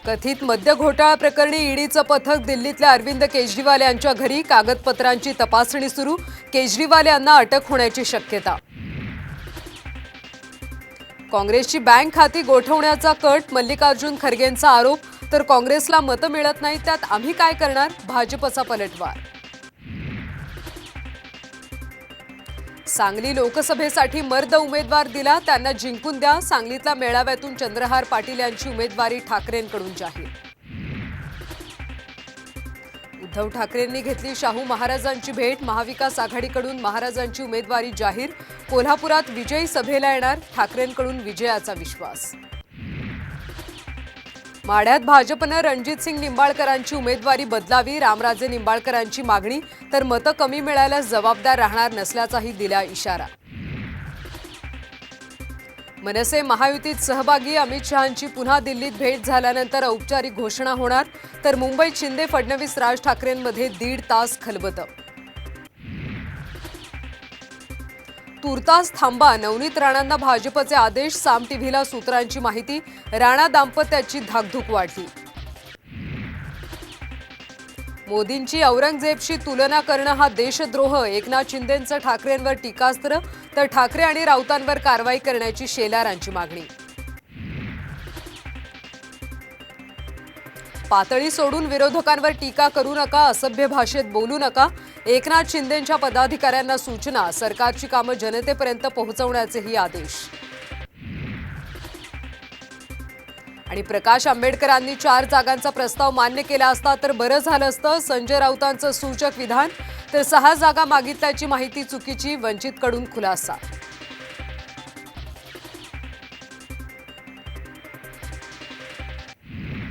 कथित मद्य घोटाळा प्रकरणी ईडीचं पथक दिल्लीतल्या अरविंद केजरीवाल यांच्या घरी कागदपत्रांची तपासणी सुरू। केजरीवाल यांना अटक होण्याची शक्यता। काँग्रेसची बँक खाती गोठवण्याचा कट, मल्लिकार्जुन खरगेंचा आरोप। तर काँग्रेसला मतं मिळत नाही, त्यात आम्ही काय करणार, भाजपचा पलटवार। सांगली लोकसभेसाठी मर्द उमेदवार दिला, त्यांना जिंकून द्या। सांगलीतल्या मेळाव्यातून चंद्रहार पाटील यांची उमेदवारी ठाकरेंकडून जाहीर। उद्धव ठाकरेंनी घेतली शाहू महाराजांची भेट, महाविकास आघाडीकडून महाराजांची उमेदवारी जाहीर। कोल्हापुरात विजयी सभेला येणार, ठाकरेंकडून विजयाचा विश्वास। माढ्यात भाजपनं रणजितसिंग निंबाळकरांची उमेदवारी बदलावी, रामराजे निंबाळकरांची मागणी। तर मतं कमी मिळाल्यास जबाबदार राहणार नसल्याचाही दिला इशारा। मनसे महायुतीत सहभागी, अमित शहांची पुन्हा दिल्लीत भेट झाल्यानंतर औपचारिक घोषणा होणार। तर मुंबईत शिंदे फडणवीस राज ठाकरेंमध्ये 1.5 तास खलबतं। तुर्तास थांबा, नवनीत राणांना भाजपचे आदेश, साम टीव्हीला सूत्रांची माहिती। राणा दाम्पत्याची धाकधूक वाढली। मोदींची औरंगजेबशी तुलना करणं हा देशद्रोह, एकनाथ शिंदेंचं ठाकरेंवर टीकास्त्र। तर ठाकरे आणि राऊतांवर कारवाई करण्याची शेलारांची मागणी। पातळी सोडून विरोधकांवर टीका करू नका, असभ्य भाषेत बोलू नका। एकनाथ शिंदेंच्या पदाधिकाऱ्यांना सूचना, सरकारची कामं जनतेपर्यंत पोहोचवण्याचेही आदेश। आणि प्रकाश आंबेडकरांनी 4 जागांचा प्रस्ताव मान्य केला असता तर बरं झालं असतं, संजय राऊतांचं सूचक विधान। तर 6 जागा मागितल्याची माहिती चुकीची, वंचितकडून खुलासा।